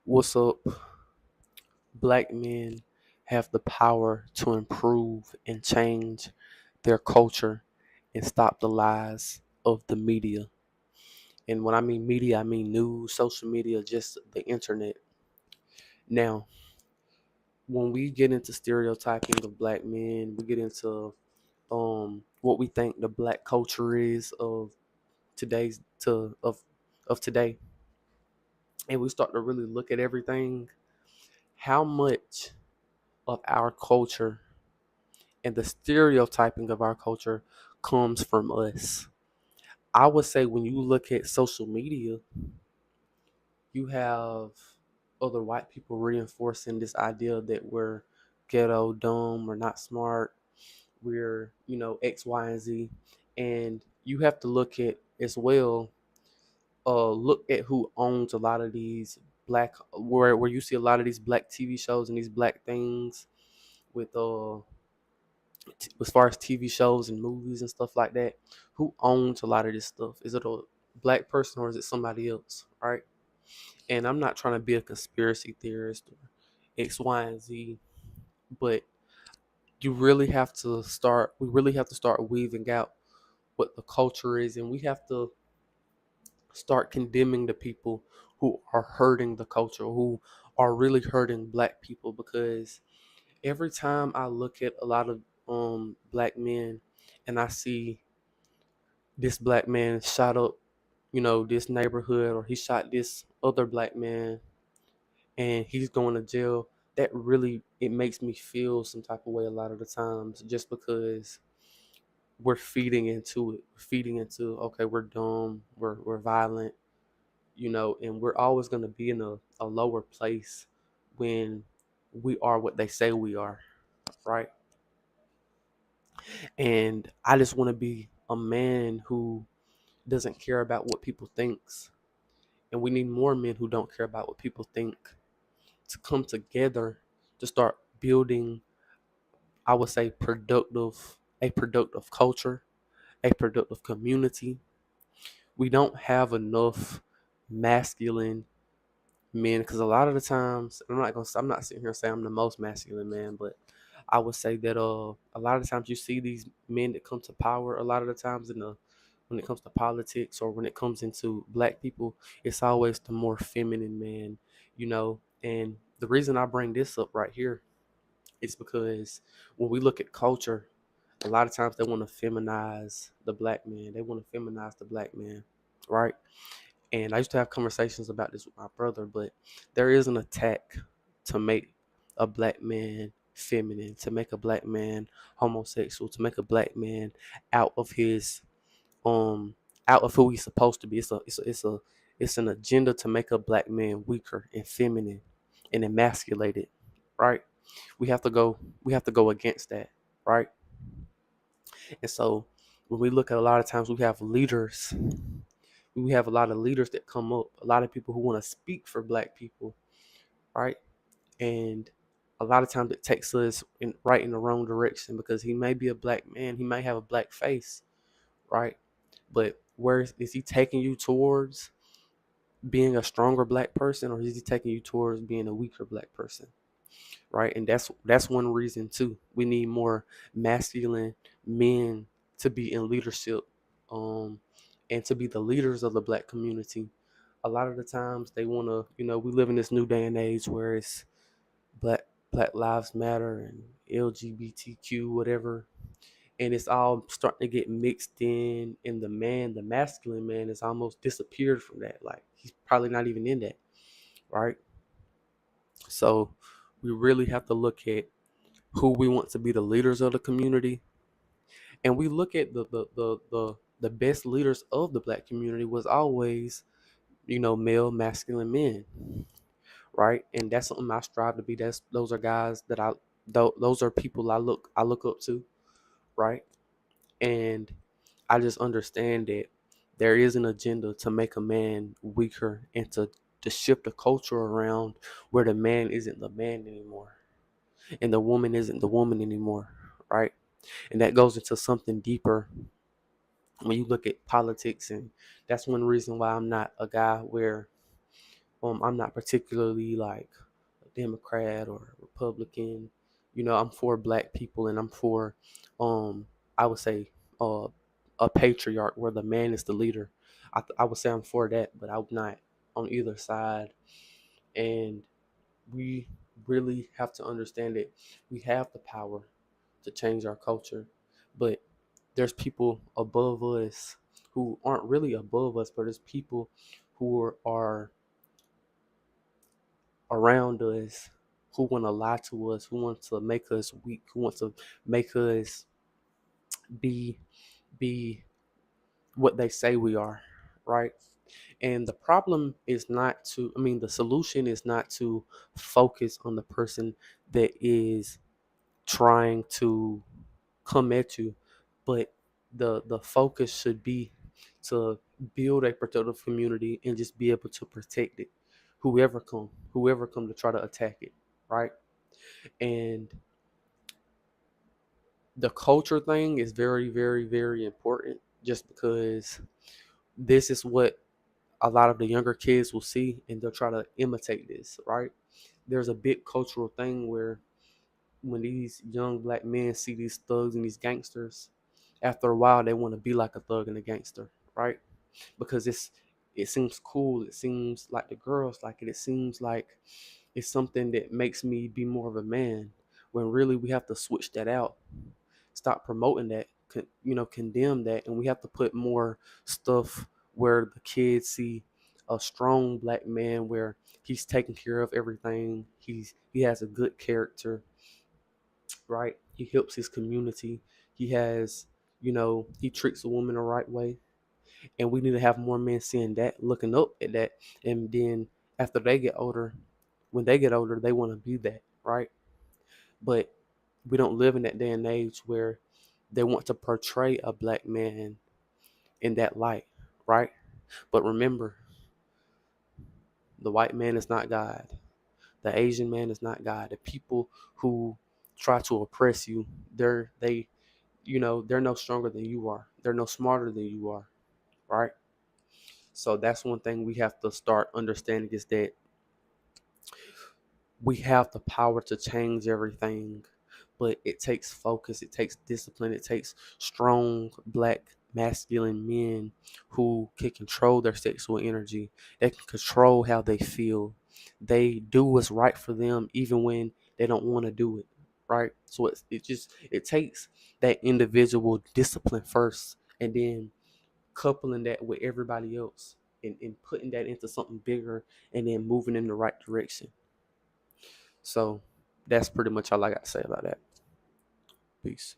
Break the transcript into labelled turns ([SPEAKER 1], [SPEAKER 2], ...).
[SPEAKER 1] What's up? Black men have the power to improve and change their culture and stop the lies of the media. And when I mean media, I mean news, social media, just the internet. Now, when we get into stereotyping of black men, we get into what we think the black culture is of today's to of today, and we start to really look at everything. How much of our culture and the stereotyping of our culture comes from us. I would say when you look at social media, you have other white people reinforcing this idea that we're ghetto, dumb, we're not smart, we're, X, Y, and Z. And you have to look at as well, look at who owns a lot of these where you see a lot of these black TV shows and these black things with as far as TV shows and movies and stuff like that, who owns a lot of this stuff? Is it a black person or is it somebody else? Right? And I'm not trying to be a conspiracy theorist or X, Y, and Z, but we really have to start weaving out what the culture is, and we have to start condemning the people who are hurting the culture, who are really hurting black people, because every time I look at a lot of black men and I see this black man shot up, this neighborhood, or he shot this other black man and he's going to jail, that really, it makes me feel some type of way a lot of the times, just because we're feeding into it. We're feeding into, okay, we're dumb, we're violent, and we're always going to be in a lower place when we are what they say we are, right? And I just want to be a man who doesn't care about what people thinks. And we need more men who don't care about what people think to come together to start building, I would say, a productive culture, a productive community. We don't have enough masculine men, because a lot of the times, I'm not sitting here saying I'm the most masculine man, but I would say that a lot of the times you see these men that come to power, a lot of the times when it comes to politics or when it comes into black people, it's always the more feminine man, And the reason I bring this up right here is because when we look at culture, a lot of times they want to feminize the black man. They want to feminize the black man, right? And I used to have conversations about this with my brother, but there is an attack to make a black man feminine, to make a black man homosexual, to make a black man out of his um out of who he's supposed to be. It's an agenda to make a black man weaker and feminine and emasculated, right? We have to go against that, right? And so when we look at a lot of times we have a lot of leaders that come up, a lot of people who want to speak for black people, right? And a lot of times it takes us right in the wrong direction, because he may be a black man, he may have a black face, right? But where is he taking you towards? Being a stronger black person, or is he taking you towards being a weaker black person, right? And that's one reason too. We need more masculine men to be in leadership, um, and to be the leaders of the black community. A lot of the times they want to, we live in this new day and age where it's Black Lives Matter and LGBTQ whatever, and it's all starting to get mixed in. And the masculine man, has almost disappeared from that. Like, he's probably not even in that, right? So we really have to look at who we want to be the leaders of the community, and we look at the best leaders of the black community was always, male masculine men, right? And that's something I strive to be. Those are guys that those are people I look up to, right? And I just understand that there is an agenda to make a man weaker and to shift the culture around where the man isn't the man anymore and the woman isn't the woman anymore, right? And that goes into something deeper when you look at politics. And that's one reason why I'm not a guy where I'm not particularly like a Democrat or Republican. I'm for black people, and I'm for, I would say, uh, a patriarch where the man is the leader. I would say I'm for that, but I'm not on either side. And we really have to understand that we have the power to change our culture, but there's people above us who aren't really above us, but there's people who are around us who want to lie to us, who want to make us weak, who want to make us be be what they say we are, right? And the problem is not to, I mean, the solution is not to focus on the person that is trying to come at you, but the focus should be to build a protective community and just be able to protect it, whoever come to try to attack it, right? And the culture thing is very, very, very important, just because this is what a lot of the younger kids will see, and they'll try to imitate this, right? There's a big cultural thing where when these young black men see these thugs and these gangsters, after a while they want to be like a thug and a gangster, right? Because it seems cool, it seems like the girls like it, it seems like it's something that makes me be more of a man, when really we have to switch that out, stop promoting that, condemn that, and we have to put more stuff where the kids see a strong black man, where he's taking care of everything, he has a good character, right? He helps his community. He has, he treats a woman the right way. And we need to have more men seeing that, looking up at that. And then after they get older, when they get older, they want to be that, right? But we don't live in that day and age where they want to portray a black man in that light, right? But remember, the white man is not God. The Asian man is not God. The people who try to oppress you, they're no stronger than you are. They're no smarter than you are, right? So that's one thing we have to start understanding, is that we have the power to change everything, but it takes focus, it takes discipline, it takes strong black masculine men who can control their sexual energy, they can control how they feel, they do what's right for them even when they don't want to do it, right? So it takes that individual discipline first, and then coupling that with everybody else, and putting that into something bigger, and then moving in the right direction. So that's pretty much all I got to say about that. Peace.